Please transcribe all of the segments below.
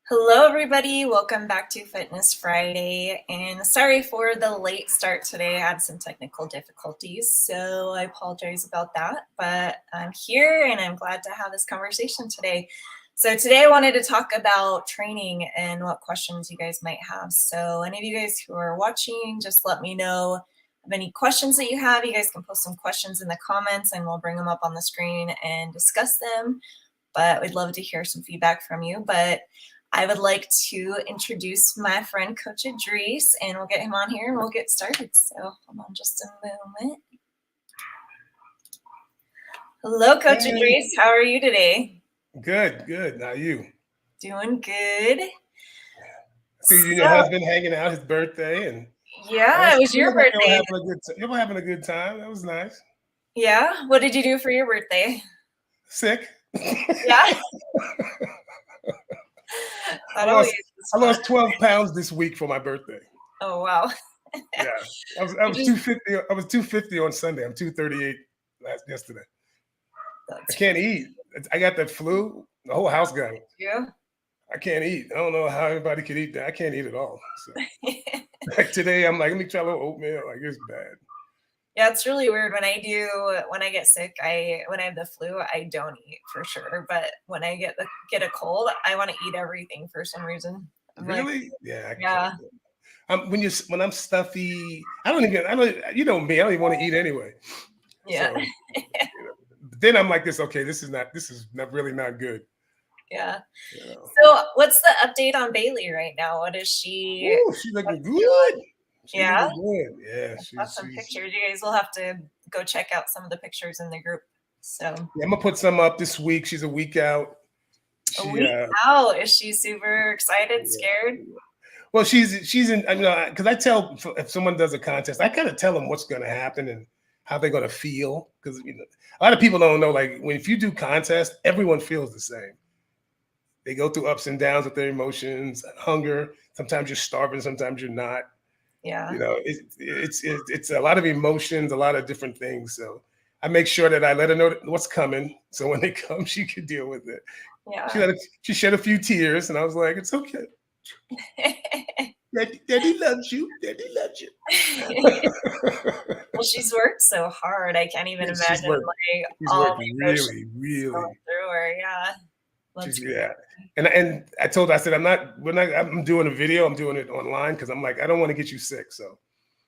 Hello, everybody. Welcome back to Fitness Friday. And sorry for the late start today. I had some technical difficulties, so I apologize about that. But I'm here and I'm glad to have this conversation today. So today I wanted to talk about training and what questions you guys might have. So any of you guys who are watching, just let me know of any questions that you have. You guys can post some questions in the comments and we'll bring them up on the screen and discuss them. But we'd love to hear some feedback from you. But I would like to introduce my friend Coach Idris, and we'll get him on here and we'll get started. So hold on just a moment. Hello, Coach Idris. How are you today? Good. How are you? Doing good. See you and your husband hanging out, his birthday, and yeah, it was your birthday. You were having a good time. That was nice. Yeah. What did you do for your birthday? Sick. Yeah. I lost 12 pounds this week for my birthday. Oh wow. Yeah, I was 250. I was 250 on Sunday. I'm 238 yesterday. I can't eat. I got the flu. The whole house got it. Yeah. I can't eat. I don't know how everybody could eat that. I can't eat at all. So like today, I'm like, let me try a little oatmeal. Like it's bad. Yeah, it's really weird when I get sick, when I have the flu, I don't eat for sure. But when I get a cold, I want to eat everything for some reason. Really? Yeah. When I'm stuffy, I don't, you know me, I don't even want to eat anyway. Yeah. So, then I'm like this, okay, this is really not good. Yeah. So what's the update on Bailey right now? What is she? Ooh, she's looking good. Yeah. Yeah. She's some pictures. You guys will have to go check out some of the pictures in the group. So yeah, I'm gonna put some up this week. She's a week out. A week out? Is she super excited, scared? Well, she's in. Because I tell if someone does a contest, I kind of tell them what's going to happen and how they're going to feel. Because a lot of people don't know. Like if you do contests, everyone feels the same. They go through ups and downs with their emotions, hunger. Sometimes you're starving, sometimes you're not. Yeah. It's a lot of emotions, a lot of different things. So I make sure that I let her know what's coming. So when they come, she can deal with it. Yeah. She shed a few tears, and I was like, it's okay. Daddy loves you. Daddy loves you. Well, she's worked so hard. I can't even imagine she's worked really through her. Yeah. And I told her, I said, I'm doing a video. I'm doing it online because I'm like, I don't want to get you sick. So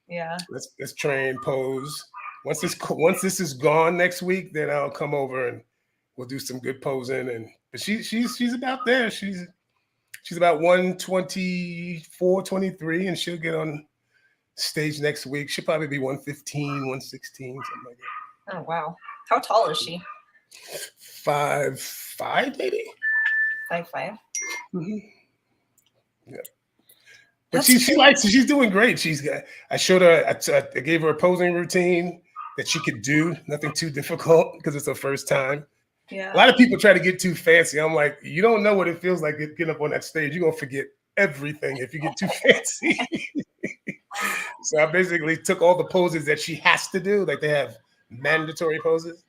yeah, let's train, pose. Once this is gone next week, then I'll come over and we'll do some good posing. But she's about there. She's about 124, 23, and she'll get on stage next week. She'll probably be 115, 116, something like that. Oh wow. How tall is she? 5'5", maybe. 5'5". Mm-hmm. Yeah. But she's doing great. I showed her, I gave her a posing routine that she could do, nothing too difficult because it's her first time. Yeah. A lot of people try to get too fancy. I'm like, you don't know what it feels like getting up on that stage. You're going to forget everything if you get too fancy. So I basically took all the poses that she has to do, like they have mandatory poses.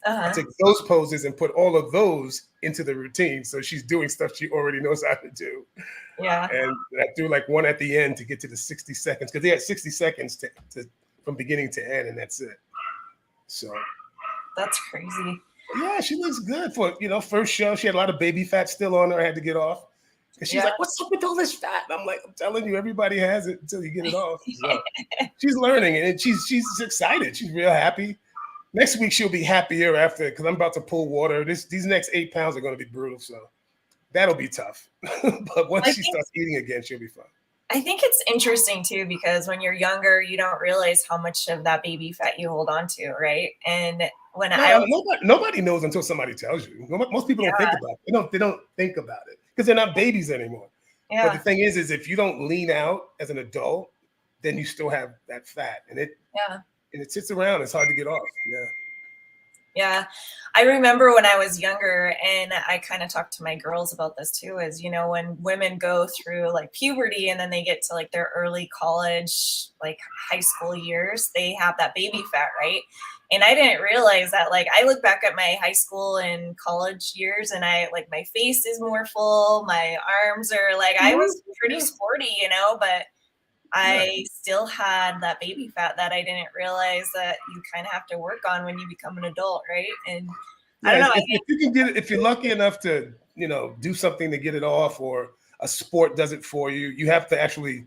I took those poses and put all of those into the routine. So she's doing stuff she already knows how to do. Yeah. And I threw like one at the end to get to the 60 seconds because they had 60 seconds to from beginning to end, and that's it. So that's crazy. Yeah, she looks good for first show. She had a lot of baby fat still on her. I had to get off. And she's like, "What's up with all this fat?" And I'm like, "I'm telling you, everybody has it until you get it off." So she's learning, and she's excited. She's real happy. Next week she'll be happier after because I'm about to pull water. These next 8 pounds are going to be brutal, so that'll be tough. But once she starts eating again, she'll be fine. I think it's interesting too because when you're younger, you don't realize how much of that baby fat you hold on to, right? And when nobody knows until somebody tells you. Most people don't think about it. They don't think about it because they're not babies anymore. Yeah. But the thing is if you don't lean out as an adult, then you still have that fat, and it sits around. It's hard to get off. Yeah. Yeah. I remember when I was younger, and I kind of talked to my girls about this too, is, when women go through like puberty and then they get to like their early college, like high school years, they have that baby fat, right? And I didn't realize that, like, I look back at my high school and college years and I like my face is more full, my arms are like, I was pretty sporty, you know, but I still had that baby fat that I didn't realize that you kind of have to work on when you become an adult, right? And I don't know. If you can get it, if you're lucky enough to, do something to get it off, or a sport does it for you, you have to actually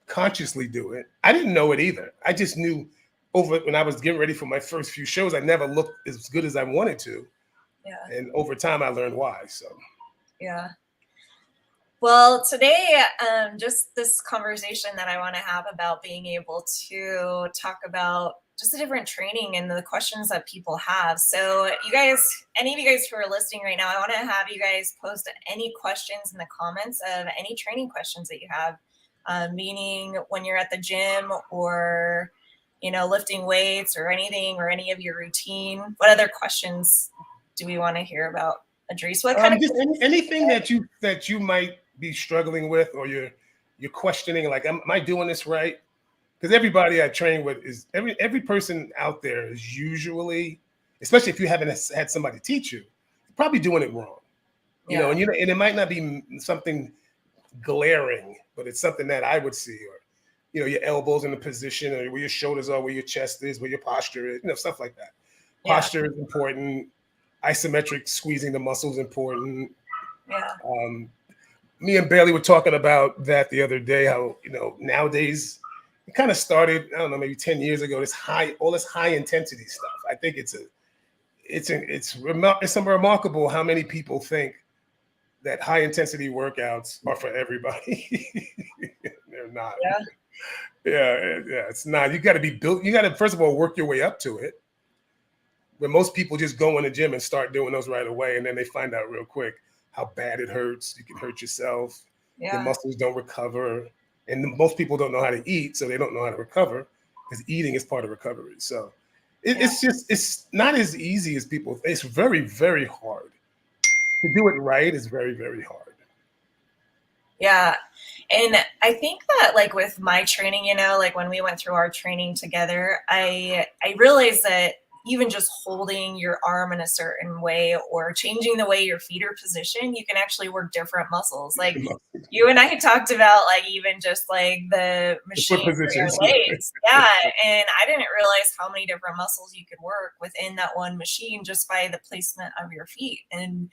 consciously do it. I didn't know it either. I just knew when I was getting ready for my first few shows, I never looked as good as I wanted to. Yeah. And over time I learned why. So yeah. Well, today, just this conversation that I want to have about being able to talk about just the different training and the questions that people have. So you guys, any of you guys who are listening right now, I want to have you guys post any questions in the comments of any training questions that you have, meaning when you're at the gym or, lifting weights or anything, or any of your routine. What other questions do we want to hear about? Idris, what kind of anything that you might be struggling with, or you're questioning, like, am I doing this right? Because everybody I train with is every person out there is usually, especially if you haven't had somebody teach you, probably doing it wrong. You know, and it might not be something glaring, but it's something that I would see, or your elbows in the position, or where your shoulders are, where your chest is, where your posture is, stuff like that. Posture is important. Isometric squeezing the muscles important. Yeah. Me and Bailey were talking about that the other day, how, nowadays it kind of started, I don't know, maybe 10 years ago, all this high intensity stuff. I think it's remarkable how many people think that high intensity workouts are for everybody. They're not. Yeah, it's not. You got to be built. You got to, first of all, work your way up to it. When most people just go in the gym and start doing those right away, and then they find out real quick how bad it hurts. You can hurt yourself. The muscles don't recover. And most people don't know how to eat, so they don't know how to recover, because eating is part of recovery. So it's not as easy as people think. It's very, very hard. To do it right is very, very hard. Yeah. And I think that, like, with my training, like when we went through our training together, I realized that even just holding your arm in a certain way or changing the way your feet are positioned, you can actually work different muscles. Like you and I talked about, like, even just like the machine for your legs. Yeah. And I didn't realize how many different muscles you could work within that one machine just by the placement of your feet. And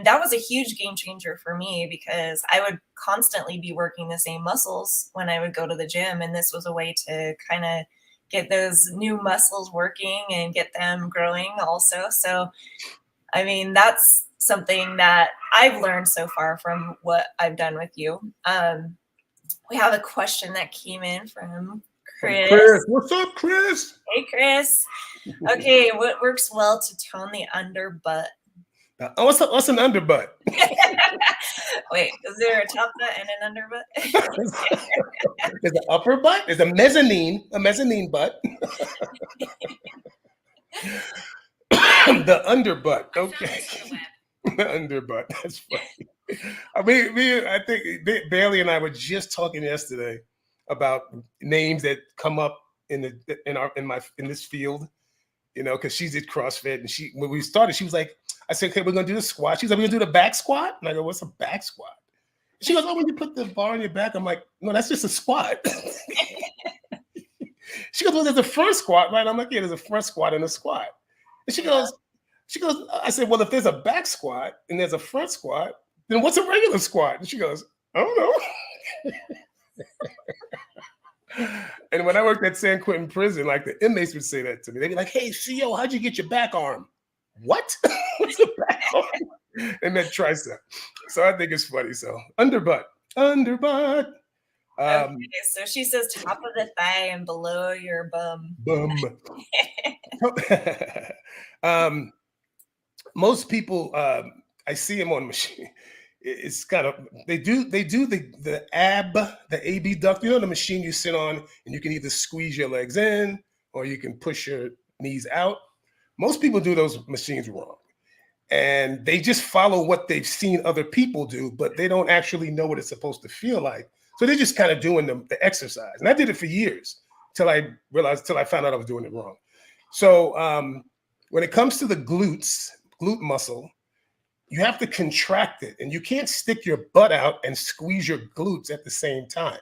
that was a huge game changer for me, because I would constantly be working the same muscles when I would go to the gym. And this was a way to kind of get those new muscles working and get them growing also. So, I mean, that's something that I've learned so far from what I've done with you. We have a question that came in from Chris. What's up, Chris? Hey, Chris. Okay, what works well to tone the underbutt? What's an underbutt? Wait, is there a top butt and an underbutt? There's an upper butt. There's a mezzanine butt. The underbutt. Okay. The underbutt. That's funny. I think Bailey and I were just talking yesterday about names that come up in this field. Because she did CrossFit, and when we started, she was like, I said, okay, we're gonna do the squat. She's like, we're gonna do the back squat. And I go, what's a back squat? She goes, oh, when you put the bar on your back. I'm like, no, that's just a squat. She goes, well, there's a front squat, right? I'm like, yeah, there's a front squat and a squat. And she goes, I said, well, if there's a back squat and there's a front squat, then what's a regular squat? And she goes, I don't know. And when I worked at San Quentin prison, like, the inmates would say that to me. They'd be like, hey, CO, how'd you get your back arm? What? What's a back arm? And that tricep. So I think it's funny. So underbutt. Okay, so she says top of the thigh and below your bum. Most people, I see them on machine. It's kind of, they do the abduct, the machine you sit on, and you can either squeeze your legs in or you can push your knees out. Most people do those machines wrong, and they just follow what they've seen other people do, but they don't actually know what it's supposed to feel like. So they're just kind of doing the exercise. And I did it for years till I found out I was doing it wrong. So when it comes to the glute muscle, you have to contract it, and you can't stick your butt out and squeeze your glutes at the same time.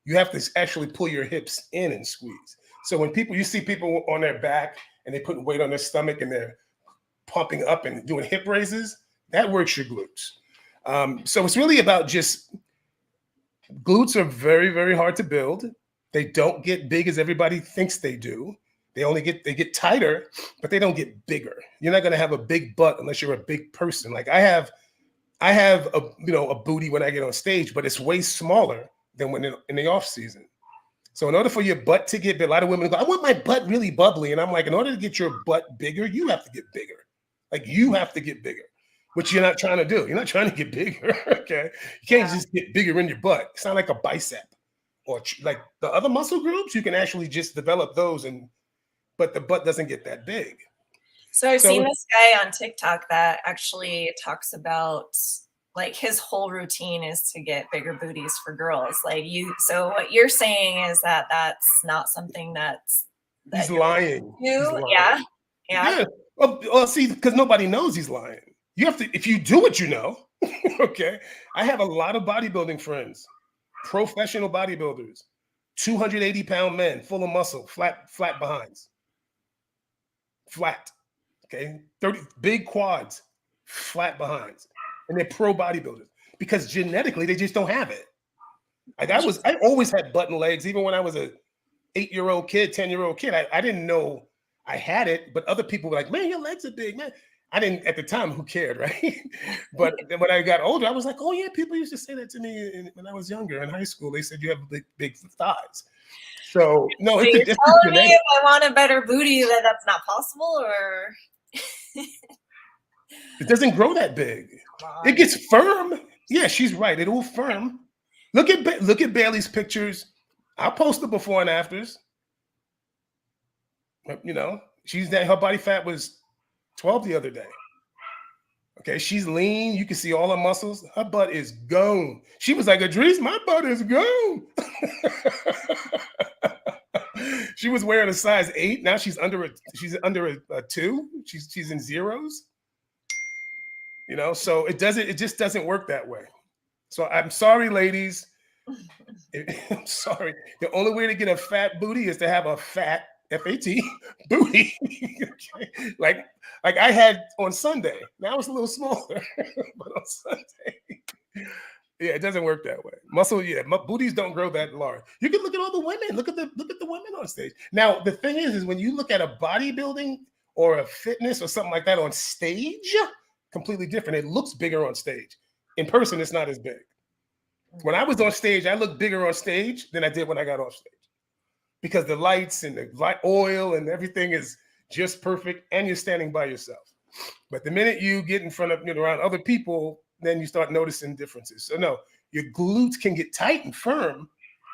You have to actually pull your hips in and squeeze. So when you see people on their back and they put weight on their stomach and they're pumping up and doing hip raises, that works your glutes. So it's really about just glutes are very, very hard to build. They don't get big as everybody thinks they do. They get tighter, but they don't get bigger. You're not going to have a big butt unless you're a big person. Like I have a booty when I get on stage, but it's way smaller than when in the off season. So in order for your butt to get big, a lot of women go, I want my butt really bubbly. And I'm like, in order to get your butt bigger, you have to get bigger. Like you have to get bigger, which you're not trying to do. You're not trying to get bigger. Okay. You can't just get bigger in your butt. It's not like a bicep or like the other muscle groups. You can actually just develop those but the butt doesn't get that big. So I've seen this guy on TikTok that actually talks about like his whole routine is to get bigger booties for girls. So what you're saying is that that's not something he's lying. He's lying. Yeah. Well, see, because nobody knows he's lying. You have to, if you do what you know, okay. I have a lot of bodybuilding friends, professional bodybuilders, 280-pound men, full of muscle, flat behinds. Flat, okay, 30 big quads, flat behinds, and they're pro bodybuilders because genetically they just don't have it. Like I always had button legs, even when I was a 8-year-old kid, 10-year-old kid. I didn't know I had it, but other people were like, "Man, your legs are big, man." I didn't at the time. Who cared, right? But then when I got older, I was like, "Oh yeah, people used to say that to me when I was younger in high school. They said you have big thighs." So no, so you're telling me if I want a better booty that that's not possible, or it doesn't grow that big. It gets firm. Yeah, she's right. It will firm. Look at Bailey's pictures. I'll post the before and afters. You know, her body fat was 12 the other day. Okay, she's lean. You can see all her muscles. Her butt is gone. She was like, Idris, my butt is gone. She was wearing a size 8. Now she's under a 2. She's in zeros. You know, so it just doesn't work that way. So I'm sorry, ladies. I'm sorry. The only way to get a fat booty is to have a fat F-A-T booty. Okay. Like I had on Sunday. Now it's a little smaller, but on Sunday. Yeah, it doesn't work that way. Muscle, booties don't grow that large. You can look at all the women. Look at the women on stage. Now, the thing is when you look at a bodybuilding or a fitness or something like that on stage, completely different. It looks bigger on stage. In person, it's not as big. When I was on stage, I looked bigger on stage than I did when I got off stage. Because the lights and the light oil and everything is just perfect, and you're standing by yourself. But the minute you get in front of around other people, then you start noticing differences. So no, your glutes can get tight and firm,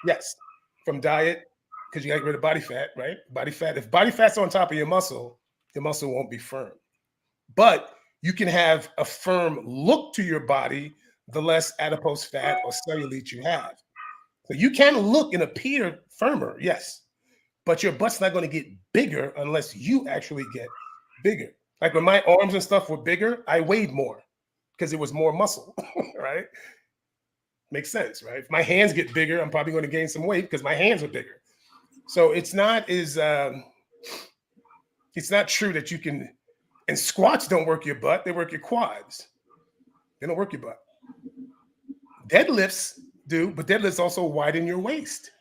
yes, from diet, because you got to get rid of body fat, right? Body fat. If body fat's on top of your muscle won't be firm. But you can have a firm look to your body the less adipose fat or cellulite you have. So you can look and appear firmer, yes, but your butt's not going to get bigger unless you actually get bigger. Like when my arms and stuff were bigger, I weighed more because it was more muscle, right? Makes sense, right? If my hands get bigger, I'm probably going to gain some weight because my hands are bigger. So it's not true that you can, and squats don't work your butt, they work your quads. They don't work your butt. Deadlifts do, but deadlifts also widen your waist.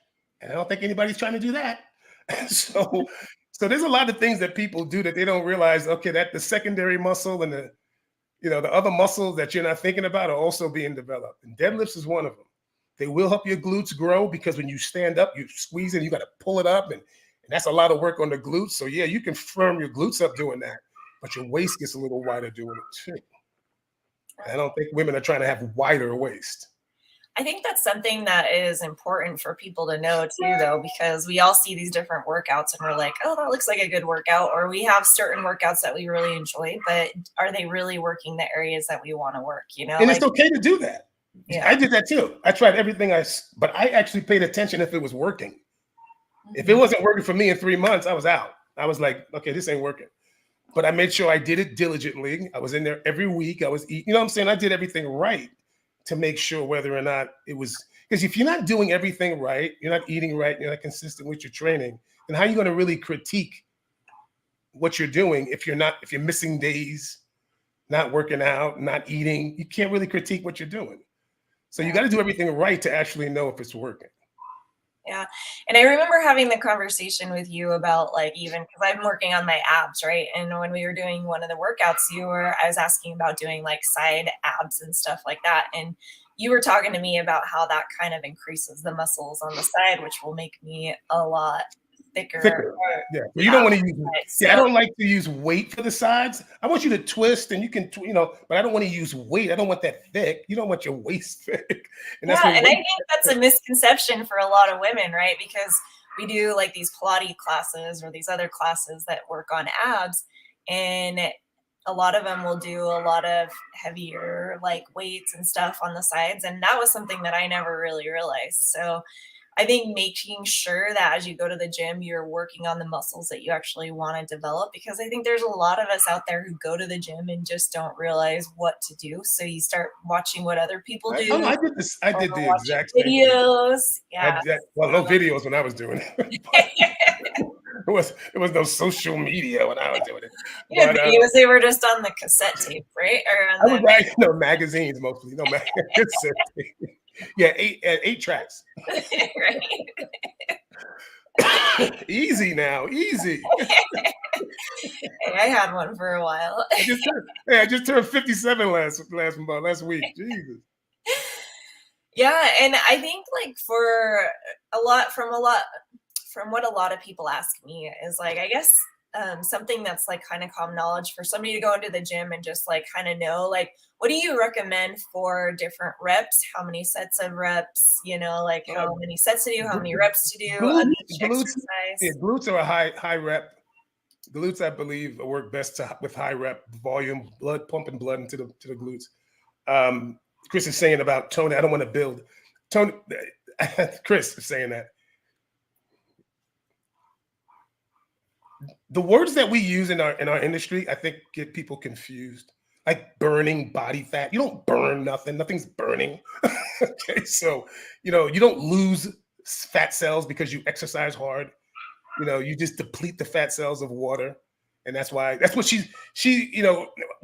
And I don't think anybody's trying to do that. So there's a lot of things that people do that they don't realize, okay, that the secondary muscle and the other muscles that you're not thinking about are also being developed. And deadlifts is one of them. They will help your glutes grow because when you stand up, you squeeze it, you got to pull it up. And that's a lot of work on the glutes. So yeah, you can firm your glutes up doing that, but your waist gets a little wider doing it too. And I don't think women are trying to have wider waist. I think that's something that is important for people to know too, though, because we all see these different workouts and we're like, oh, that looks like a good workout. Or we have certain workouts that we really enjoy, but are they really working the areas that we want to work, And it's okay to do that. Yeah. I did that too. I tried everything but I actually paid attention if it was working. Mm-hmm. If it wasn't working for me in 3 months, I was out. I was like, okay, this ain't working. But I made sure I did it diligently. I was in there every week. I was eating, you know what I'm saying? I did everything right to make sure whether or not it was, because if you're not doing everything right, you're not eating right, you're not consistent with your training, then how are you going to really critique what you're doing if you're missing days, not working out, not eating? You can't really critique what you're doing. So you got to do everything right to actually know if it's working. Yeah. And I remember having the conversation with you about like, even because I'm working on my abs, right? And when we were doing one of the workouts, I was asking about doing like side abs and stuff like that. And you were talking to me about how that kind of increases the muscles on the side, which will make me a lot thicker. Yeah. You don't want to use, I don't like to use weight for the sides. I want you to twist and you can, but I don't want to use weight. I don't want that thick. You don't want your waist thick. And I think that's a misconception for a lot of women, right? Because we do like these Pilates classes or these other classes that work on abs, and a lot of them will do a lot of heavier like weights and stuff on the sides. And that was something that I never really realized. So I think making sure that as you go to the gym, you're working on the muscles that you actually want to develop, because I think there's a lot of us out there who go to the gym and just don't realize what to do. So you start watching what other people do. I did this. I did the exact videos. Yeah. Well, no videos when I was doing it. There was no social media when I was doing it. Yeah, videos, they were just on the cassette tape, right? Or on magazines mostly. No cassette tape. Yeah, 8 tracks. Right. Easy now, easy. Hey, I had one for a while. I just turned 57 last week. Jesus. Yeah, and I think like from what a lot of people ask me is like, I guess something that's like kind of common knowledge for somebody to go into the gym and just like kind of know, like, what do you recommend for different reps? How many sets of reps? Like how many sets to do? How many reps to do? Glutes are a high rep. Glutes, I believe, work best with high rep volume, pumping blood into the glutes. Chris is saying about Tony. I don't want to build. Tony, Chris is saying that. The words that we use in our industry, I think, get people confused. Like burning body fat. You don't burn nothing. Nothing's burning. Okay, so you don't lose fat cells because you exercise hard. You just deplete the fat cells of water, and that's what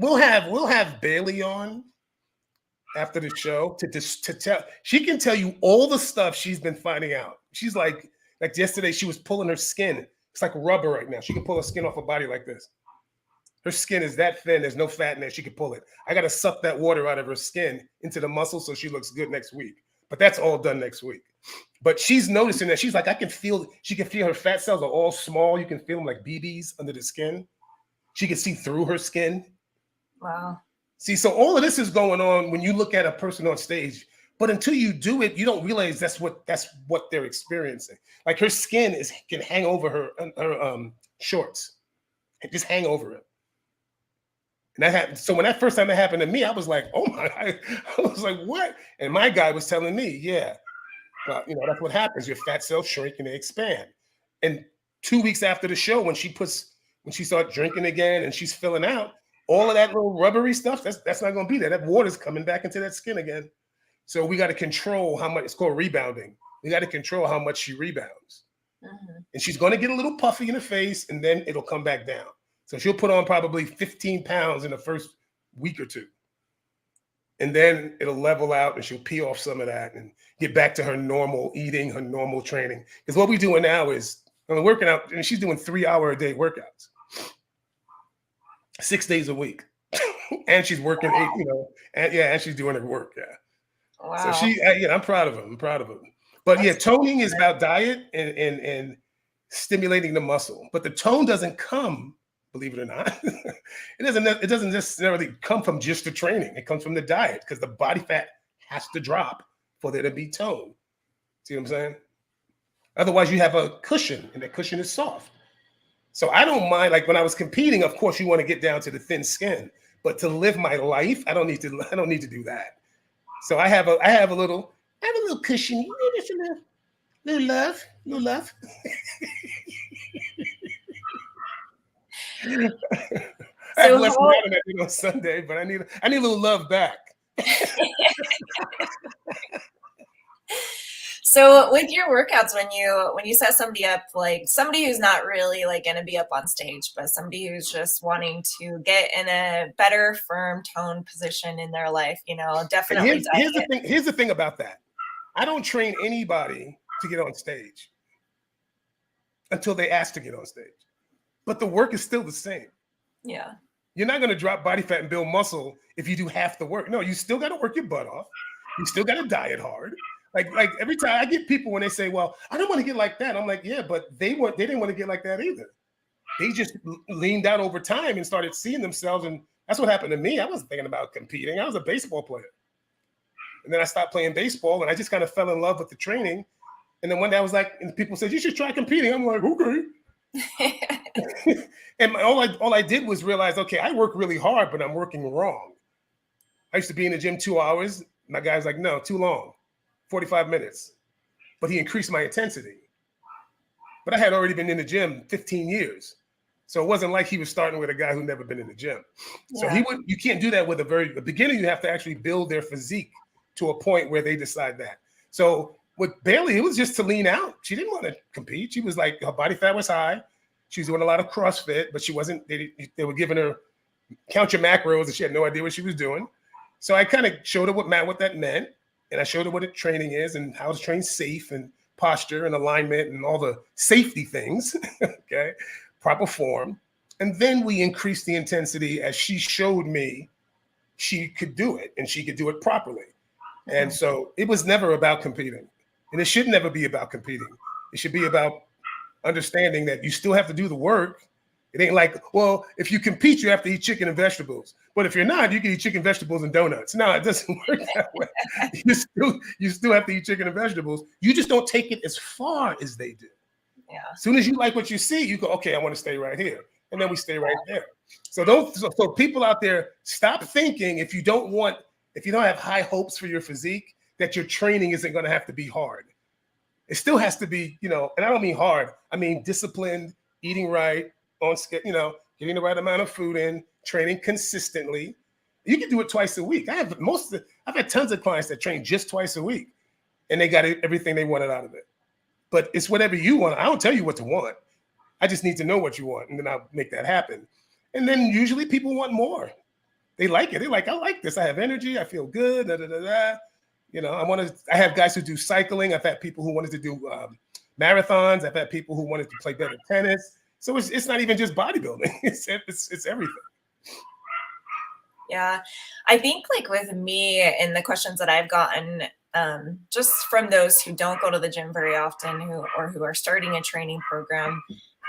we'll have Bailey on after the show to tell. She can tell you all the stuff she's been finding out. She's like yesterday, she was pulling her skin. It's like rubber right now. She can pull her skin off her body like this. Her skin is that thin. There's no fat in there. She can pull it. I got to suck that water out of her skin into the muscle so she looks good next week. But that's all done next week. But she's noticing that. She's like, she can feel her fat cells are all small. You can feel them like BBs under the skin. She can see through her skin. Wow. See, so all of this is going on when you look at a person on stage. But until you do it, you don't realize that's what they're experiencing. Like her skin can hang over her shorts, and just hang over it. And that happened. So when that first time it happened to me, I was like, "Oh my!" I was like, "What?" And my guy was telling me, "Yeah, that's what happens. Your fat cells shrink and they expand." And 2 weeks after the show, when she starts drinking again and she's filling out, all of that little rubbery stuff, that's not going to be there. That water's coming back into that skin again. So we got to control how much. It's called rebounding. We got to control how much she rebounds. Mm-hmm. And she's going to get a little puffy in the face, and then it'll come back down. So she'll put on probably 15 pounds in the first week or two. And then it'll level out, and she'll pee off some of that and get back to her normal eating, her normal training. Because what we're doing now is working out, and she's doing 3-hour-a-day workouts, 6 days a week. And she's working 8, and she's doing her work. Yeah. Wow. So I'm proud of him. But toning is about diet and stimulating the muscle. But the tone doesn't come, believe it or not. It doesn't necessarily come from just the training. It comes from the diet, because the body fat has to drop for there to be tone. See what I'm saying? Otherwise, you have a cushion, and that cushion is soft. So I don't mind. Like when I was competing, of course, you want to get down to the thin skin. But to live my life, I don't need to do that. So I have a little cushion, just a little love. I have So less how, ground than I did on Sunday, but I need a little love back. so with your workouts, when you set somebody up, like somebody who's not really like going to be up on stage, but somebody who's just wanting to get in a better firm tone position in their life, you know, And definitely here's the diet. thing. Here's the thing about that. I don't train anybody to get on stage until they ask to get on stage. But the work is still the same. Yeah. You're not going to drop body fat and build muscle if you do half the work. No, you still got to work your butt off. You still got to diet hard. Like every time I get people when they say, "Well, I don't want to get like that," I'm like, "Yeah, but they didn't want to get like that either. They just leaned out over time and started seeing themselves." And that's what happened to me. I wasn't thinking about competing. I was a baseball player, and then I stopped playing baseball, and I just kind of fell in love with the training. And then one day I was like, and people said, "You should try competing." I'm like, "Okay." And all I did was realize, okay, I work really hard, but I'm working wrong. I used to be in the gym 2 hours. My guy's like, no, too long, 45 minutes. But he increased my intensity. But I had already been in the gym 15 years. So it wasn't like he was starting with a guy who never been in the gym. So you can't do that with a beginner. You have to actually build their physique to a point where they decide that. So with Bailey, it was just to lean out. She didn't want to compete. She was like, her body fat was high. She was doing a lot of CrossFit, but she wasn't, they were giving her count your macros and she had no idea what she was doing. So I kind of showed her what that meant. And I showed her what training is and how to train safe and posture and alignment and all the safety things, okay, proper form. And then we increased the intensity as she showed me she could do it and she could do it properly. And so it was never about competing. And it should never be about competing. It should be about understanding that you still have to do the work. It ain't like, well, if you compete, you have to eat chicken and vegetables. But if you're not, you can eat chicken, vegetables, and donuts. No, it doesn't work that way. You still have to eat chicken and vegetables. You just don't take it as far as they do. Yeah. As soon as you like what you see, you go, okay, I want to stay right here. And then we stay right there. So people out there, stop thinking if you don't have high hopes for your physique, that your training isn't going to have to be hard. It still has to be, and I don't mean hard. I mean disciplined, eating right, on schedule, getting the right amount of food in, training consistently. You can do it twice a week. I've had tons of clients that train just twice a week, and they got everything they wanted out of it. But it's whatever you want. I don't tell you what to want. I just need to know what you want, and then I'll make that happen. And then usually people want more. They like it. They're like, I like this. I have energy. I feel good. Da, da, da, da. I have guys who do cycling. I've had people who wanted to do marathons. I've had people who wanted to play better tennis. So it's not even just bodybuilding. It's everything. Yeah. I think like with me and the questions that I've gotten just from those who don't go to the gym very often who are starting a training program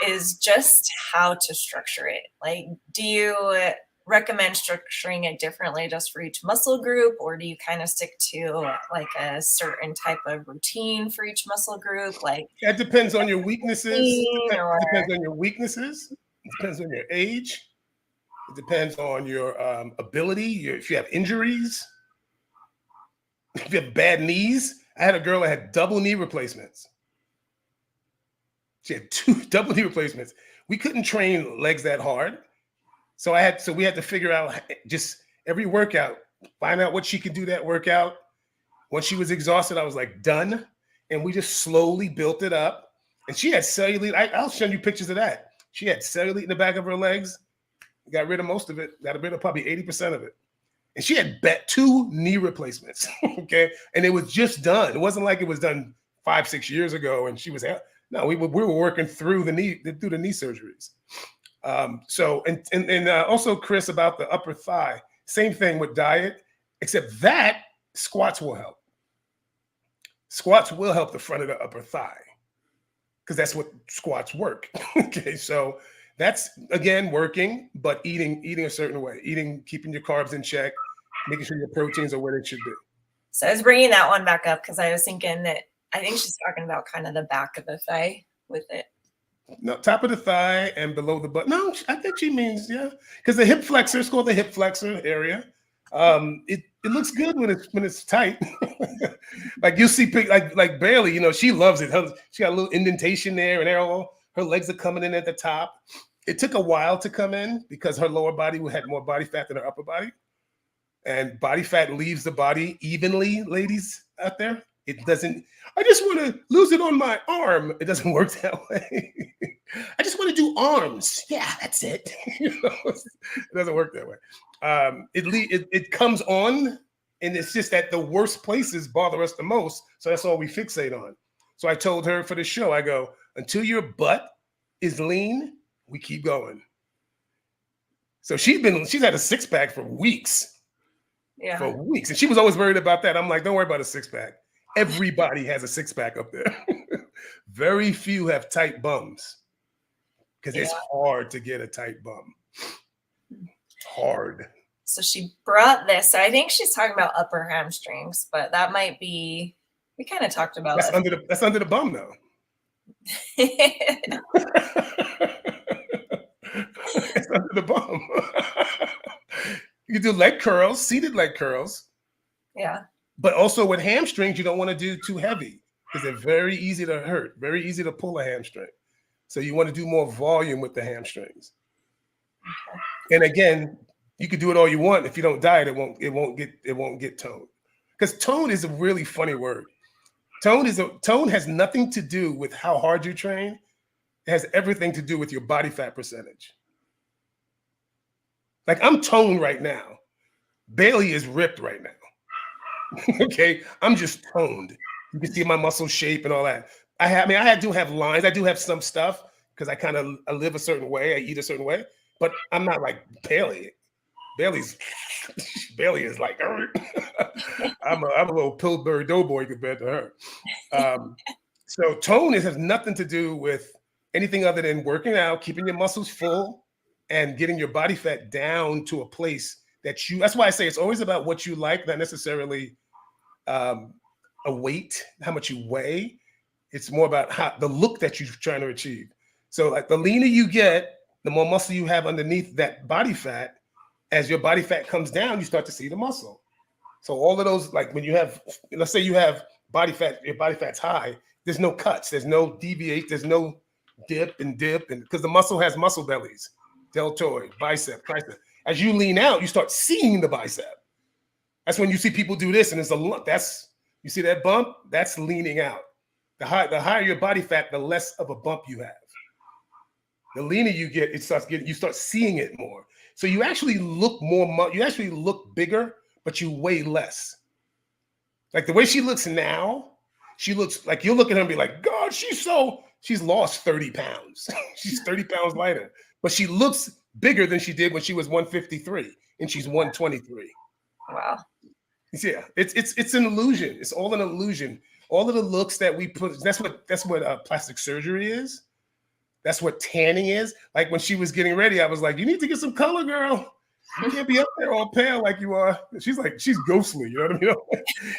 is just how to structure it. Like, do you recommend structuring it differently just for each muscle group, or do you kind of stick to like a certain type of routine for each muscle group? Like that depends on your weaknesses. It depends on your weaknesses. It depends on your age. It depends on your ability. If you have injuries, if you have bad knees. I had a girl that had double knee replacements. She had 2 double knee replacements. We couldn't train legs that hard. So we had to figure out just every workout, find out what she could do that workout. When she was exhausted, I was like, done. And we just slowly built it up. And she had cellulite. I'll show you pictures of that. She had cellulite in the back of her legs. Got rid of most of it. Got rid of probably 80% of it. And she had 2 knee replacements. Okay. And it was just done. It wasn't like it was done 5-6 years ago. And she was, no, we were working through the knee surgeries. So also Chris about the upper thigh, same thing with diet, except that squats will help. Squats will help the front of the upper thigh because that's what squats work. Okay. So that's again, working, but eating a certain way, keeping your carbs in check, making sure your proteins are where they should be. So I was bringing that one back up because I was thinking that I think she's talking about kind of the back of the thigh with it. No, top of the thigh and below the butt. No, I think she means, yeah, because the hip flexor, it's called the hip flexor area. It looks good when it's tight. Like you see, like Bailey, she loves it. She got a little indentation there, and her legs are coming in at the top. it took a while to come in because her lower body had more body fat than her upper body. And body fat leaves the body evenly, ladies out there. It doesn't, I just want to lose it on my arm. It doesn't work that way. I just want to do arms. Yeah, that's it. It doesn't work that way. It comes on, and it's just that the worst places bother us the most. So that's all we fixate on. So I told her for the show, I go, until your butt is lean, we keep going. So she's had a six pack for weeks. Yeah. For weeks. And she was always worried about that. I'm like, don't worry about a six pack. Everybody has a six pack up there. Very few have tight bums because it's hard to get a tight bum. Hard. So she brought this. So I think she's talking about upper hamstrings, but that might be, we kind of talked about that's under the bum though. It's under the bum. You do leg curls, seated leg curls. Yeah. But also with hamstrings, you don't want to do too heavy because they're very easy to hurt, very easy to pull a hamstring. So you want to do more volume with the hamstrings. Okay. And again, you can do it all you want. If you don't diet, it won't get toned. Because tone is a really funny word. Tone has nothing to do with how hard you train. It has everything to do with your body fat percentage. Like I'm toned right now. Bailey is ripped right now. Okay, I'm just toned. You can see my muscle shape and all that. I do have lines. I do have some stuff because I live a certain way. I eat a certain way, but I'm not like Bailey. Bailey is like, I'm a little Pillsbury Doughboy compared to her. So tone has nothing to do with anything other than working out, keeping your muscles full, and getting your body fat down to a place that's why I say it's always about what you like, not necessarily a weight, how much you weigh. It's more about the look that you're trying to achieve. So like the leaner you get, the more muscle you have underneath that body fat. As your body fat comes down, you start to see the muscle. So all of those, like when you have, let's say you have body fat, your body fat's high, there's no cuts, there's no deviate, there's no dip, and because the muscle has muscle bellies, deltoid, bicep, tricep. As you lean out, you start seeing the bicep. That's when you see people do this, and it's a lump. You see that bump? That's leaning out. The higher your body fat, the less of a bump you have. The leaner you get, you start seeing it more. So you actually look you actually look bigger, but you weigh less. Like the way she looks now, she looks like you'll look at her and be like, God, she's lost 30 pounds. She's 30 pounds lighter, but she looks bigger than she did when she was 153 and she's 123. Wow. Yeah, it's an illusion. It's all an illusion. All of the looks that we put, that's what plastic surgery is. That's what tanning is. Like when she was getting ready, I was like, you need to get some color, girl. You can't be up there all pale like you are. She's like, she's ghostly. You know what I mean?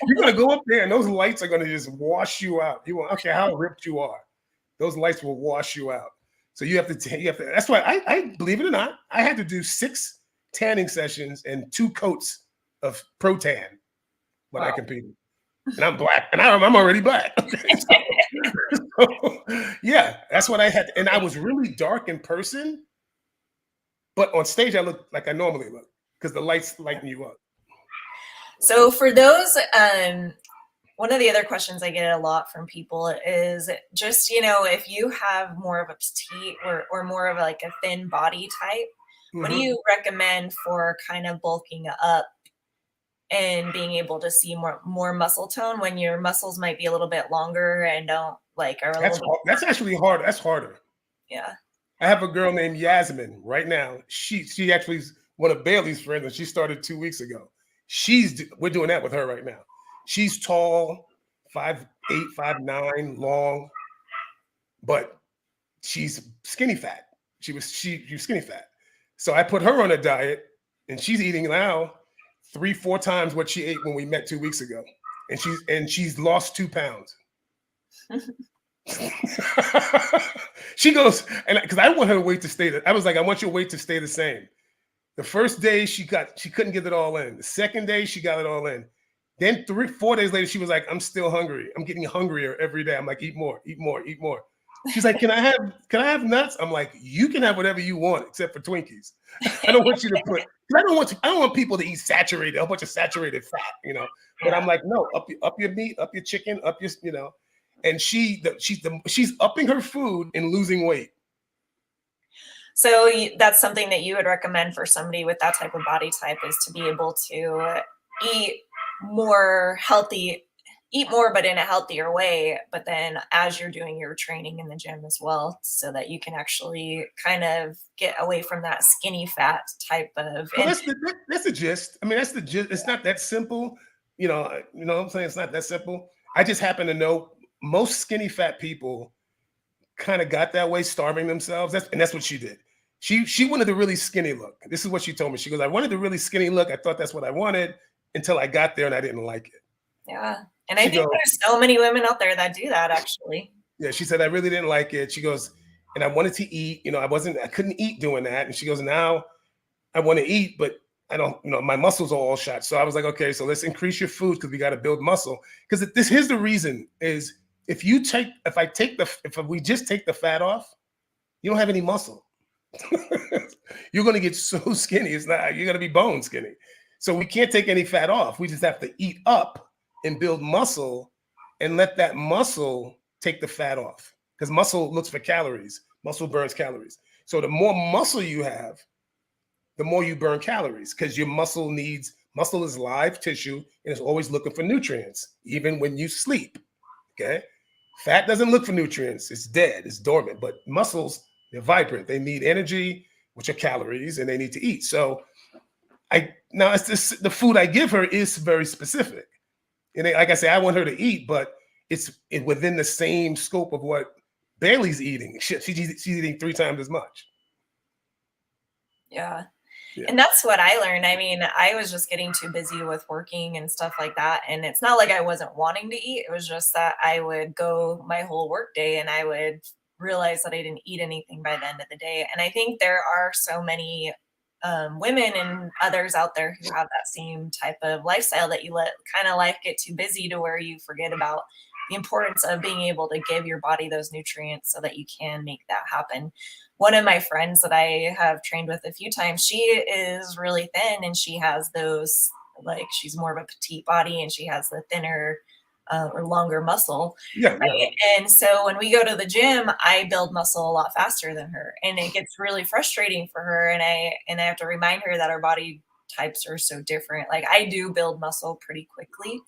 You're going to go up there and those lights are going to just wash you out. You won't care how ripped you are. Those lights will wash you out. So you have to, that's why I believe it or not, I had to do 6 tanning sessions and 2 coats of Pro-Tan when I competed. And I'm black, and I'm already black. So, yeah, that's what I had. And I was really dark in person, but on stage I looked like I normally look because the lights lighten you up. So for those, one of the other questions I get a lot from people is just, if you have more of a petite or more of like a thin body type, what do you recommend for kind of bulking up and being able to see more muscle tone when your muscles might be a little bit longer and don't that's actually hard. That's harder. Yeah. I have a girl named Yasmin right now. She actually is one of Bailey's friends, and she started 2 weeks ago. We're doing that with her right now. She's tall, 5'8", 5'9", long, but she's skinny fat. She was skinny fat. So I put her on a diet, and she's eating now 3-4 times what she ate when we met 2 weeks ago, and she's lost 2 pounds. She goes, and because I want her weight to stay. I was like, I want your weight to stay the same. The first day she couldn't get it all in. The second day she got it all in. Then 3-4 days later she was like, I'm still hungry. I'm getting hungrier every day. I'm like, eat more, eat more, eat more. She's like, can I have nuts? I'm like, you can have whatever you want except for Twinkies. I don't want you to put, I don't want people to eat saturated, a bunch of saturated fat, But Yeah. I'm like, no, up your meat, up your chicken, up your. And she's upping her food and losing weight. So that's something that you would recommend for somebody with that type of body type, is to be able to eat more healthy, eat more, but in a healthier way. But then as you're doing your training in the gym as well, so that you can actually kind of get away from that skinny fat type of. Well, that's the gist. I mean, that's the gist. It's not that simple. What I'm saying? It's not that simple. I just happen to know most skinny fat people kind of got that way, starving themselves. That's what she did. She wanted a really skinny look. This is what she told me. She goes, I wanted a really skinny look. I thought that's what I wanted until I got there and I didn't like it. Yeah. And I think there's so many women out there that do that, actually. Yeah, she said, I really didn't like it. She goes, and I wanted to eat. I couldn't eat doing that. And she goes, now I want to eat, but I don't, my muscles are all shot. So I was like, okay, so let's increase your food because we got to build muscle. Because here's the reason is if we just take the fat off, you don't have any muscle. You're going to get so skinny. You're going to be bone skinny. So we can't take any fat off. We just have to eat up and build muscle and let that muscle take the fat off, because muscle looks for calories. Muscle burns calories. So the more muscle you have, the more you burn calories, because your muscle is live tissue and it's always looking for nutrients, even when you sleep. Okay. Fat doesn't look for nutrients. It's dead. It's dormant. But muscles, they're vibrant. They need energy, which are calories, and they need to eat. So the food I give her is very specific. And like I say, I want her to eat, but it's within the same scope of what Bailey's eating. She's eating 3 times as much. Yeah. And that's what I learned. I mean, I was just getting too busy with working and stuff like that. And it's not like I wasn't wanting to eat. It was just that I would go my whole work day and I would realize that I didn't eat anything by the end of the day. And I think there are so many women and others out there who have that same type of lifestyle, that you let kind of life get too busy to where you forget about the importance of being able to give your body those nutrients so that you can make that happen. One of my friends that I have trained with a few times, she is really thin and she has those, like, she's more of a petite body and she has the thinner or longer muscle. Yeah, right? yeah. And so when we go to the gym, I build muscle a lot faster than her, and it gets really frustrating for her. And I have to remind her that our body types are so different. Like, I do build muscle pretty quickly,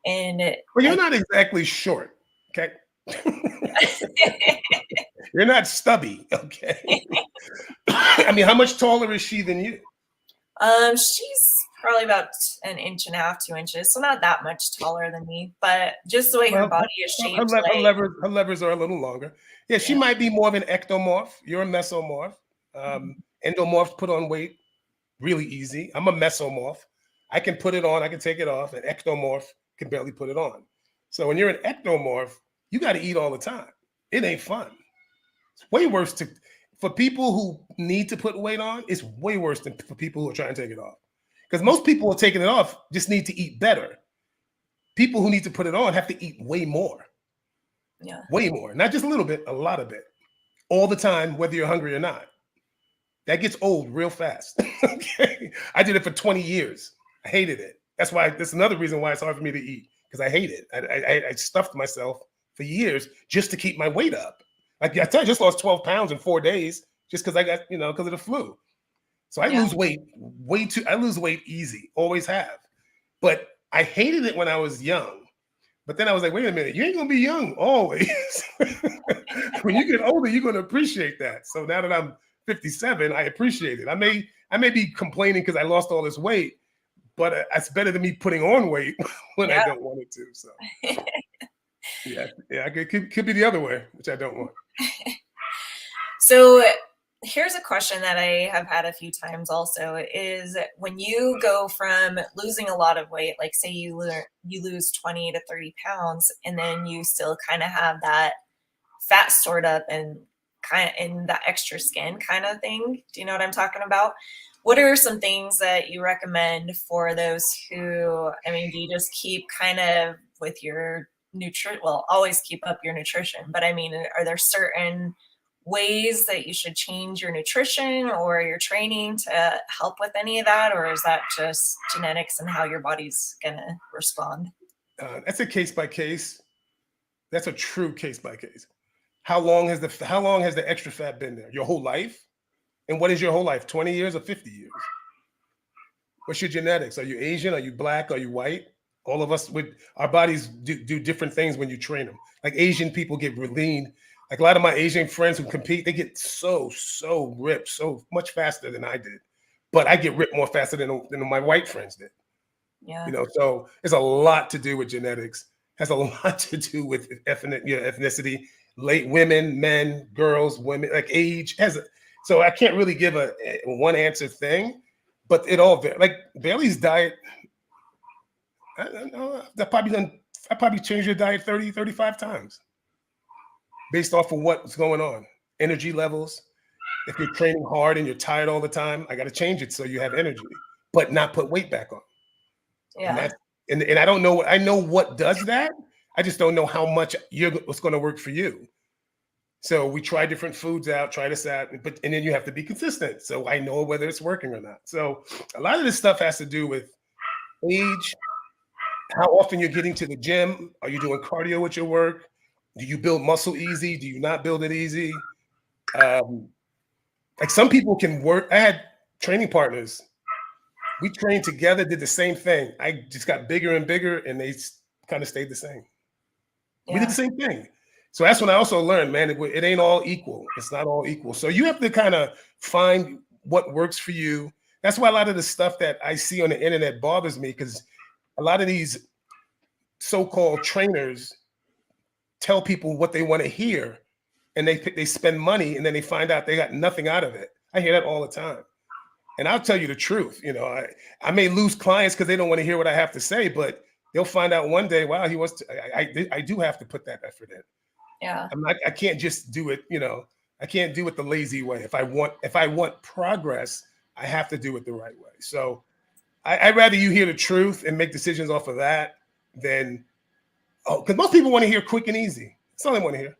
and well, you're not exactly short, okay? You're not stubby, okay? I mean, how much taller is she than you? She's probably about 1.5 to 2 inches, so not that much taller than me, but just the way her body is shaped. Her levers are a little longer. Yeah, she might be more of an ectomorph. You're a mesomorph. Endomorphs put on weight really easy. I'm a mesomorph. I can put it on, I can take it off. An ectomorph can barely put it on. So when you're an ectomorph, you got to eat all the time. It ain't fun. It's way worse for people who need to put weight on. It's way worse than for people who are trying to take it off. Because most people who are taking it off just need to eat better. People who need to put it on have to eat way more. Yeah. Way more. Not just a little bit, a lot of it. All the time, whether you're hungry or not. That gets old real fast. Okay. I did it for 20 years. I hated it. That's another reason why it's hard for me to eat, because I hate it. I stuffed myself for years just to keep my weight up. Like I just lost 12 pounds in 4 days just because I got, because of the flu. So I lose weight I lose weight easy, always have. But I hated it when I was young. But then I was like, wait a minute, you ain't gonna be young always. When you get older, you're gonna appreciate that. So now that I'm 57, I appreciate it. I may be complaining because I lost all this weight, but it's better than me putting on weight when I don't want it to. So yeah, it could be the other way, which I don't want. So here's a question that I have had a few times also, is when you go from losing a lot of weight, like say you lose 20 to 30 pounds, and then you still kind of have that fat stored up and kind of in that extra skin kind of thing. Do you know what I'm talking about? What are some things that you recommend for those who, I mean, do you just keep kind of with your always keep up your nutrition, but I mean, are there certain ways that you should change your nutrition or your training to help with any of that? Or is that just genetics and how your body's going to respond? That's a case by case. That's a true case by case. How long has the extra fat been there? Your whole life? And what is your whole life? 20 years or 50 years? What's your genetics? Are you Asian? Are you black? Are you white? All of us with our bodies do different things when you train them. Like Asian people get lean. Like a lot of my Asian friends who compete, they get so ripped so much faster than I did. But I get ripped more faster than my white friends did. Yeah. You know, so there's a lot to do with genetics. Has a lot to do with ethnicity, late women, men, girls, women, like age. So I can't really give a one answer thing, but it all like Bailey's diet. I probably changed your diet 30, 35 times based off of what's going on. Energy levels. If you're training hard and you're tired all the time, I got to change it so you have energy, but not put weight back on. Yeah. And I don't know. I know what does that. I just don't know how much what's going to work for you. So we try different foods out, try this out, and then you have to be consistent. So I know whether it's working or not. So a lot of this stuff has to do with age, how often you're getting to the gym. Are you doing cardio with your work? Do you build muscle easy? Do you not build it easy? Like some people can work. I had training partners. We trained together, did the same thing. I just got bigger and bigger, and they kind of stayed the same. Yeah. We did the same thing. So that's when I also learned, man, it ain't all equal. It's not all equal. So you have to kind of find what works for you. That's why a lot of the stuff that I see on the internet bothers me, because a lot of these so-called trainers tell people what they want to hear, and they spend money, and then they find out they got nothing out of it. I hear that all the time. And I'll tell you the truth. You know, I may lose clients because they don't want to hear what I have to say, but they'll find out one day, wow, he wants to, I do have to put that effort in. Yeah. I can't just do it, you know, I can't do it the lazy way. If I want progress, I have to do it the right way. So I'd rather you hear the truth and make decisions off of that than, because most people want to hear quick and easy. That's all they want to hear.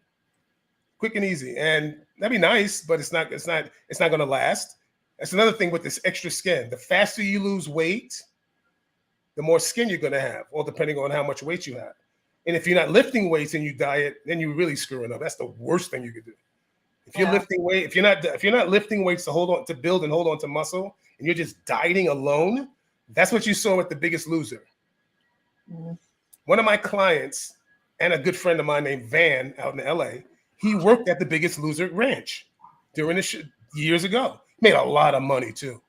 Quick and easy. And that'd be nice, but it's not going to last. That's another thing with this extra skin. The faster you lose weight, the more skin you're going to have, all depending on how much weight you have. And if you're not lifting weights and you diet, then you're really screwing up. That's the worst thing you could do. If you're lifting weight, if you're not lifting weights to build and hold on to muscle, and you're just dieting alone, that's what you saw with The Biggest Loser. Mm-hmm. One of my clients and a good friend of mine named Van out in LA, he worked at The Biggest Loser Ranch during the years ago. Made a lot of money too.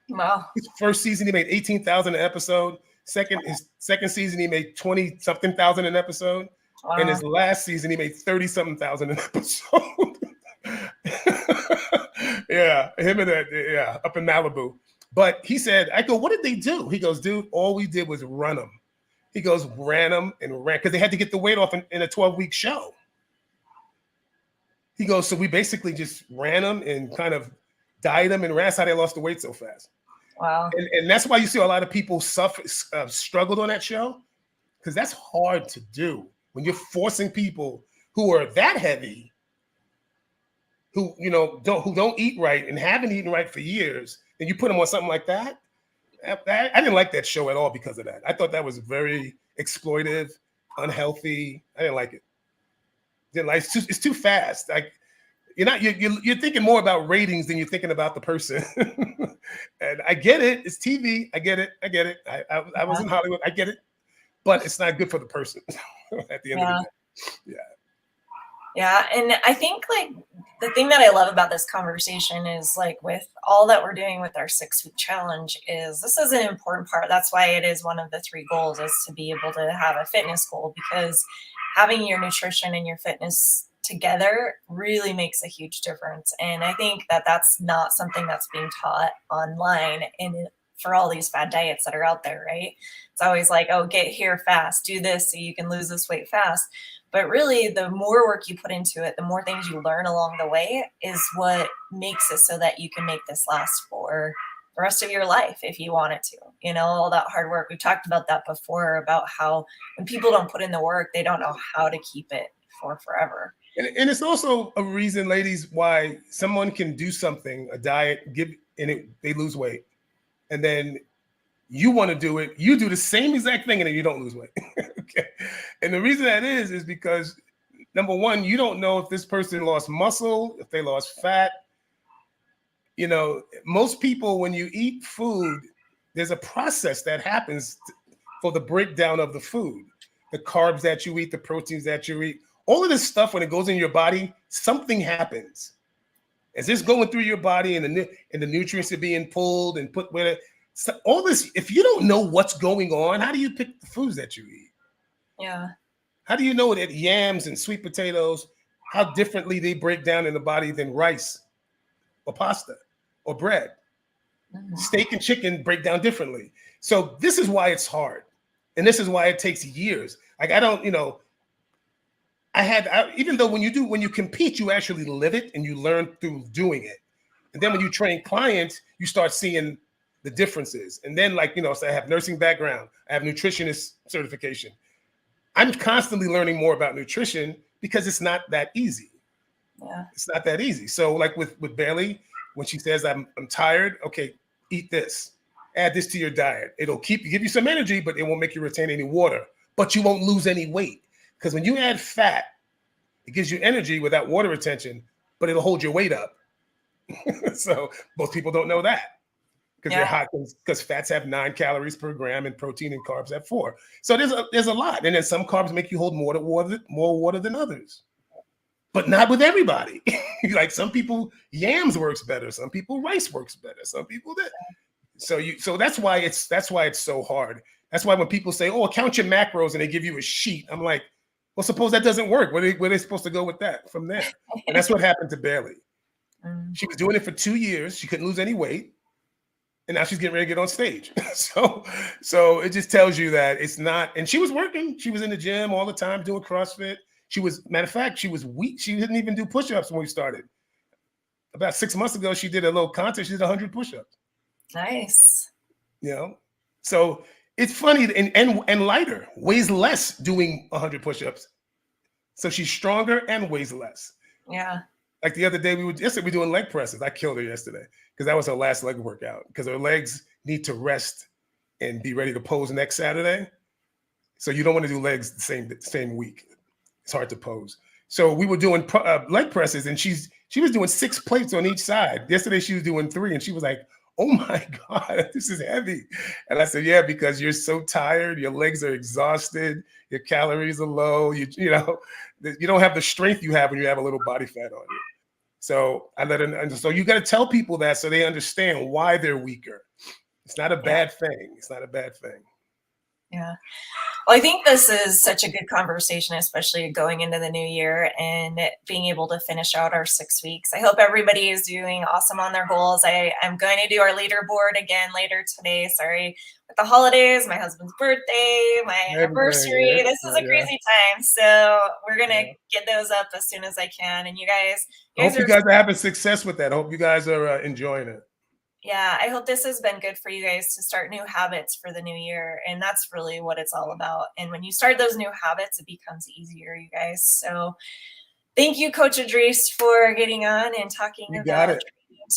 Wow. His first season, he made $18,000 an episode. His second season, he made 20-something thousand an episode. Wow. And his last season, he made 30-something thousand an episode. Yeah, him and that, yeah, up in Malibu. But he said, I go, what did they do? He goes, dude, all we did was run them. He goes, ran them, because they had to get the weight off in a 12-week show. He goes, so we basically just ran them and kind of diet them, and that's how they lost the weight so fast. Wow. And that's why you see a lot of people struggled on that show, because that's hard to do when you're forcing people who are that heavy, who don't eat right and haven't eaten right for years, and you put them on something like that. I didn't like that show at all because of that. I thought that was very exploitive, unhealthy. I didn't like it. It's too fast. Like you're thinking more about ratings than you're thinking about the person. And I get it. It's TV. I get it. I was in Hollywood. I get it. But it's not good for the person at the end of the day. Yeah. Yeah. And I think like the thing that I love about this conversation is like with all that we're doing with our 6-week challenge is this is an important part. That's why it is one of the 3 goals is to be able to have a fitness goal, because having your nutrition and your fitness together really makes a huge difference. And I think that that's not something that's being taught online and for all these fad diets that are out there, right? It's always like, oh, get here fast, do this so you can lose this weight fast. But really, the more work you put into it, the more things you learn along the way is what makes it so that you can make this last for the rest of your life if you wanted to, all that hard work. We've talked about that before, about how when people don't put in the work, they don't know how to keep it for forever. And it's also a reason, ladies, why someone can do something, a diet, they lose weight. And then you want to do it, you do the same exact thing, and then you don't lose weight. Okay. And the reason that is because, number one, you don't know if this person lost muscle, if they lost fat. Most people, when you eat food, there's a process that happens for the breakdown of the food, the carbs that you eat, the proteins that you eat, all of this stuff. When it goes in your body, something happens. As it's going through your body, and the nutrients are being pulled and put with it. So all this, if you don't know what's going on, how do you pick the foods that you eat? Yeah. How do you know that yams and sweet potatoes, how differently they break down in the body than rice or pasta or bread? Mm-hmm. Steak and chicken break down differently. So this is why it's hard. And this is why it takes years. Like, even though when you compete, you actually live it and you learn through doing it. And then when you train clients, you start seeing the differences. And then, so I have nursing background, I have nutritionist certification. I'm constantly learning more about nutrition because it's not that easy. Yeah. It's not that easy. So like with Bailey, when she says I'm tired, okay, eat this. Add this to your diet. It'll give you some energy, but it won't make you retain any water. But you won't lose any weight. Because when you add fat, it gives you energy without water retention, but it'll hold your weight up. So most people don't know that. Because they're hot, because fats have 9 calories per gram and protein and carbs have 4. So there's a lot. And then some carbs make you hold more water than others. But not with everybody. Like some people, yams works better. Some people, rice works better. Some people that. So that's why it's so hard. That's why when people say, "Oh, count your macros," and they give you a sheet, I'm like, well, suppose that doesn't work. Where are they supposed to go with that from there? And that's what happened to Bailey. She was doing it for 2 years. She couldn't lose any weight. And now she's getting ready to get on stage. So it just tells you that it's not, and she was working. She was in the gym all the time doing CrossFit. Matter of fact, she was weak. She didn't even do push-ups when we started. About 6 months ago, she did a little contest. She did 100 push-ups. Nice. So it's funny and lighter, weighs less doing 100 push-ups. So she's stronger and weighs less. Yeah. Like the other day, we were doing leg presses. I killed her yesterday because that was her last leg workout because her legs need to rest and be ready to pose next Saturday. So you don't want to do legs the same week. It's hard to pose. So we were doing leg presses, and she was doing 6 plates on each side. Yesterday she was doing 3, and she was like, "Oh my God, this is heavy." And I said, "Yeah, because you're so tired, your legs are exhausted, your calories are low. You don't have the strength you have when you have a little body fat on you." So I let her know. So you got to tell people that so they understand why they're weaker. It's not a bad thing. It's not a bad thing. Yeah. Well, I think this is such a good conversation, especially going into the new year and being able to finish out our 6 weeks. I hope everybody is doing awesome on their goals. I'm going to do our leaderboard again later today. Sorry, with the holidays, my husband's birthday, my anniversary. Yeah. This is a crazy time. So we're going to get those up as soon as I can. And I hope you guys are having success with that. I hope you guys are enjoying it. Yeah, I hope this has been good for you guys to start new habits for the new year. And that's really what it's all about. And when you start those new habits, it becomes easier, you guys. So thank you, Coach Idris, for getting on and talking about training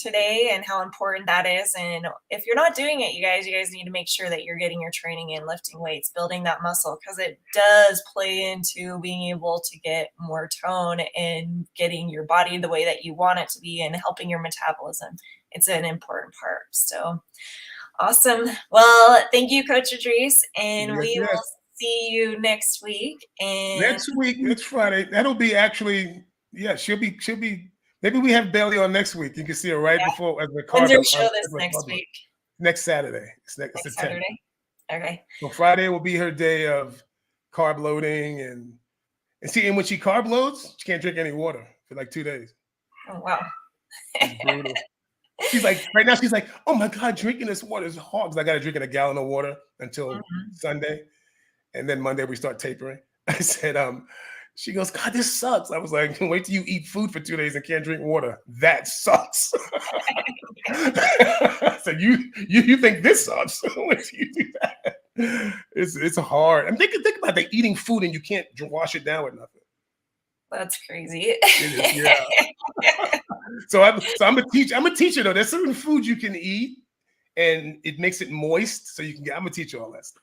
today and how important that is. And if you're not doing it, you guys need to make sure that you're getting your training in, lifting weights, building that muscle, because it does play into being able to get more tone and getting your body the way that you want it to be and helping your metabolism. It's an important part. So awesome. Well, thank you, Coach Idris. And we will see you next week. And next Friday. That'll be actually, she'll be, maybe we have Bailey on next week. You can see her right before as the card. When's your show this next week? Next Saturday. It's the Saturday. 10th. Okay. So Friday will be her day of carb loading and when she carb loads, she can't drink any water for like 2 days. Oh, wow. It's brutal. She's like, right now, she's like, "Oh my God, drinking this water is hard." Because I got to drink a gallon of water until Sunday. And then Monday we start tapering. I said, She goes, God, this sucks. I was like, wait till you eat food for 2 days and can't drink water. That sucks. So you think this sucks? Wait till you do that. It's hard. I'm think about the eating food and you can't wash it down with nothing. That's crazy. It is, yeah. So I'm a teacher. I'm a teacher though. There's certain foods you can eat and it makes it moist. So I'm gonna teach you all that stuff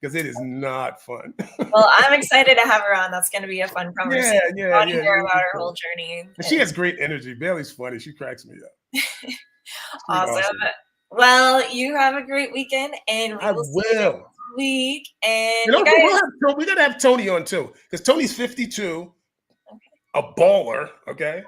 because it is not fun. Well, I'm excited to have her on. That's going to be a fun conversation. Yeah. I want to hear about her whole journey. And she has great energy. Bailey's funny. She cracks me up. Awesome. Well, you have a great weekend, and we will see you next week. And you know, we gotta have Tony on too, because Tony's 52, a baller. Okay,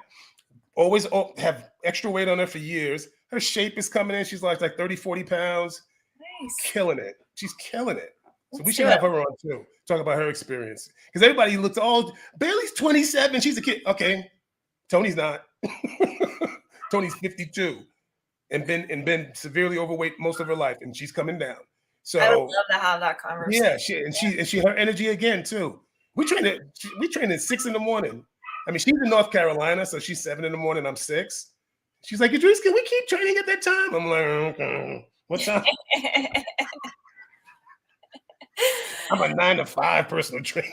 always have extra weight on her for years. Her shape is coming in. She's like 30, 40 pounds. Nice. Killing it. She's killing it. So we should have her on too. Talk about her experience. Because everybody looks Bailey's 27. She's a kid. Okay. Tony's not. Tony's 52 and been severely overweight most of her life. And she's coming down. So I would love to have that conversation. Yeah, she her energy again too. We train at 6 in the morning. I mean, she's in North Carolina, so she's 7 in the morning. I'm 6. She's like, Idris, can we keep training at that time? I'm like, okay. What time? I'm a 9 to 5 personal trainer.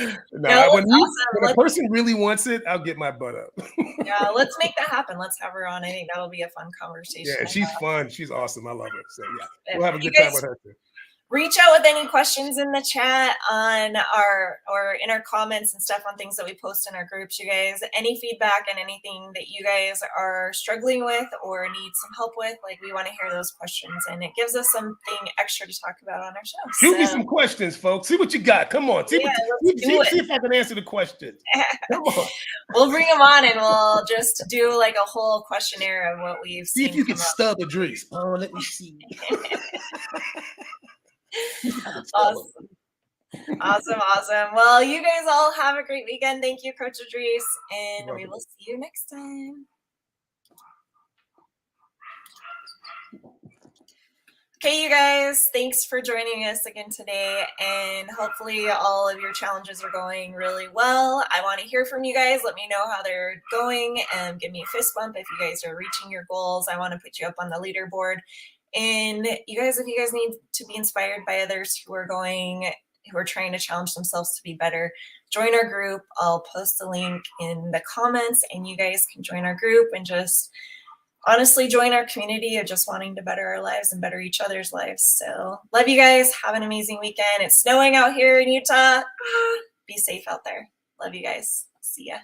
When a person really wants it, I'll get my butt up. Yeah, let's make that happen. Let's have her on. I think that'll be a fun conversation. Yeah, she's fun. She's awesome. I love her. So yeah, we'll have a good time with her too. Reach out with any questions in the chat on or in our comments and stuff on things that we post in our groups, you guys. Any feedback and anything that you guys are struggling with or need some help with, like we want to hear those questions, and it gives us something extra to talk about on our show. Shoot me some questions, folks. See what you got. Come on. See if I can answer the questions. Come on. We'll bring them on and we'll just do like a whole questionnaire of what we've seen. See if you can stub Idris. Oh, let me see. Awesome. Well, you guys all have a great weekend. Thank you, Coach Idris, and we will see you next time. Okay, you guys, thanks for joining us again today, and hopefully all of your challenges are going really well. I want to hear from you guys. Let me know how they're going, and give me a fist bump if you guys are reaching your goals. I want to put you up on the leaderboard. And you guys, if you guys need to be inspired by others who are trying to challenge themselves to be better, join our group. I'll post the link in the comments and you guys can join our group and just honestly join our community of just wanting to better our lives and better each other's lives. So love you guys. Have an amazing weekend. It's snowing out here in Utah. Be safe out there. Love you guys. See ya.